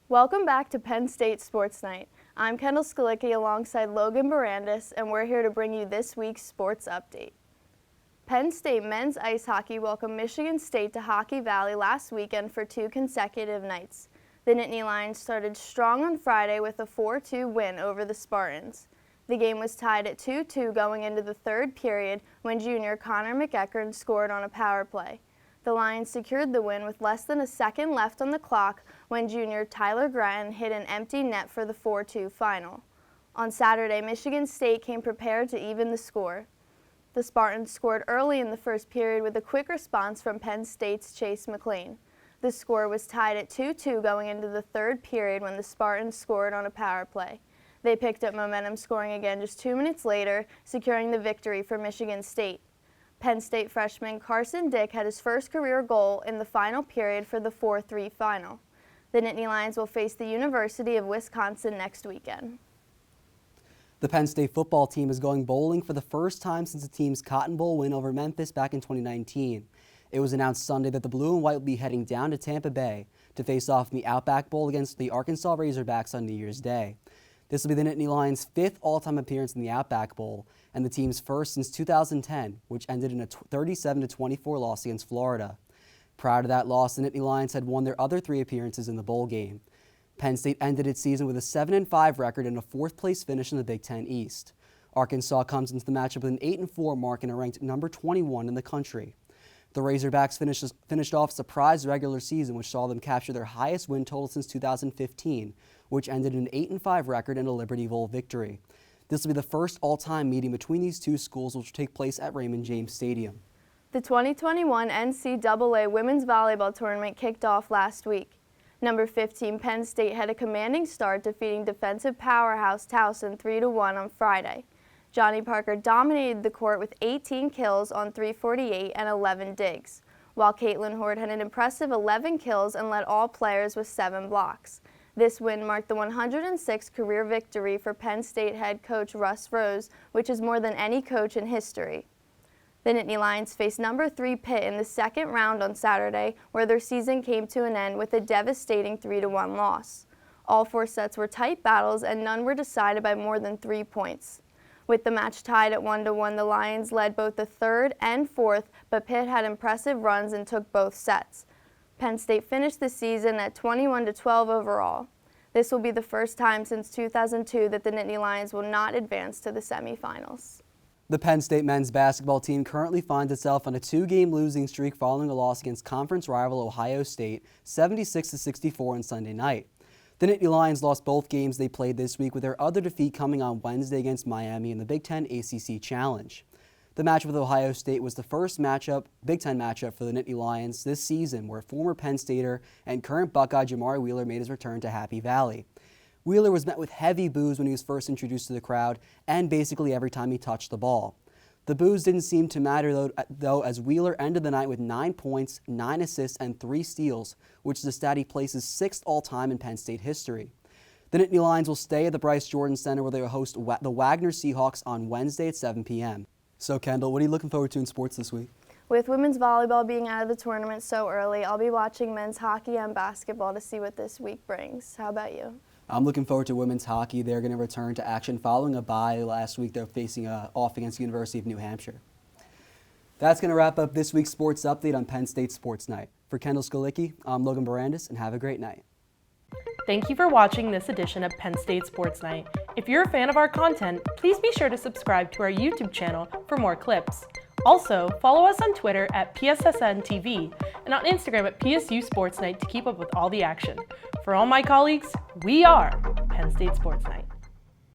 Welcome back to Penn State Sports Night. I'm Kendall alongside Logan Barandis, and we're here to bring you this week's sports update. Penn State men's ice hockey welcomed Michigan State to Hockey Valley last weekend for 2 consecutive nights. The Nittany Lions started strong on Friday with a 4-2 win over the Spartans. The game was tied at 2-2 going into the third period when junior Connor McEachern scored on a power play. The Lions secured the win with less than a second left on the clock when junior Tyler Gratton hit an empty net for the 4-2 final. On Saturday, Michigan State came prepared to even the score. The Spartans scored early in the first period with a quick response from Penn State's Chase McLean. The score was tied at 2-2 going into the third period when the Spartans scored on a power play. They picked up momentum, scoring again just 2 minutes later, securing the victory for Michigan State. Penn State freshman Carson Dick had his first career goal in the final period for the 4-3 final. The Nittany Lions will face the University of Wisconsin next weekend. The Penn State football team is going bowling for the first time since the team's Cotton Bowl win over Memphis back in 2019. It was announced Sunday that the Blue and White will be heading down to Tampa Bay to face off in the Outback Bowl against the Arkansas Razorbacks on New Year's Day. This will be the Nittany Lions' 5th all-time appearance in the Outback Bowl and the team's first since 2010, which ended in a 37-24 loss against Florida. Prior to that loss, the Nittany Lions had won their other 3 appearances in the bowl game. Penn State ended its season with a 7-5 record and a 4th-place finish in the Big Ten East. Arkansas comes into the matchup with an 8-4 mark and are ranked number 21 in the country. The Razorbacks finished off a surprise regular season, which saw them capture their highest win total since 2015, which ended in an 8-5 record and a Liberty Bowl victory. This will be the first all-time meeting between these two schools, which will take place at Raymond James Stadium. The 2021 NCAA Women's Volleyball Tournament kicked off last week. Number 15 Penn State had a commanding start, defeating defensive powerhouse Towson 3-1 on Friday. Johnny Parker dominated the court with 18 kills on 348 and 11 digs, while Caitlin Horde had an impressive 11 kills and led all players with 7 blocks. This win marked the 106th career victory for Penn State head coach Russ Rose, which is more than any coach in history. The Nittany Lions faced number 3 Pitt in the second round on Saturday, where their season came to an end with a devastating 3-1 loss. All 4 sets were tight battles and none were decided by more than 3 points. With the match tied at 1-1, the Lions led both the third and fourth, but Pitt had impressive runs and took both sets. Penn State finished the season at 21-12 overall. This will be the first time since 2002 that the Nittany Lions will not advance to the semifinals. The Penn State men's basketball team currently finds itself on a 2-game losing streak following a loss against conference rival Ohio State 76-64 on Sunday night. The Nittany Lions lost both games they played this week, with their other defeat coming on Wednesday against Miami in the Big Ten ACC Challenge. The match with Ohio State was the first Big Ten matchup for the Nittany Lions this season, where former Penn Stater and current Buckeye Jamari Wheeler made his return to Happy Valley. Wheeler was met with heavy boos when he was first introduced to the crowd, and basically every time he touched the ball. The boos didn't seem to matter though, as Wheeler ended the night with 9 points, 9 assists, and 3 steals, which is a stat he places 6th all-time in Penn State history. The Nittany Lions will stay at the Bryce Jordan Center, where they will host the Wagner Seahawks on Wednesday at 7 p.m. So, Kendall, what are you looking forward to in sports this week? With women's volleyball being out of the tournament so early, I'll be watching men's hockey and basketball to see what this week brings. How about you? I'm looking forward to women's hockey. They're going to return to action following a bye last week. They're facing off against the University of New Hampshire. That's going to wrap up this week's sports update on Penn State Sports Night. For Kendall Skalicki, I'm Logan Barandis, and have a great night. Thank you for watching this edition of Penn State Sports Night. If you're a fan of our content, please be sure to subscribe to our YouTube channel for more clips. Also, follow us on Twitter at PSSN TV and on Instagram at PSU Sports Night to keep up with all the action. For all my colleagues, we are Penn State Sports Night.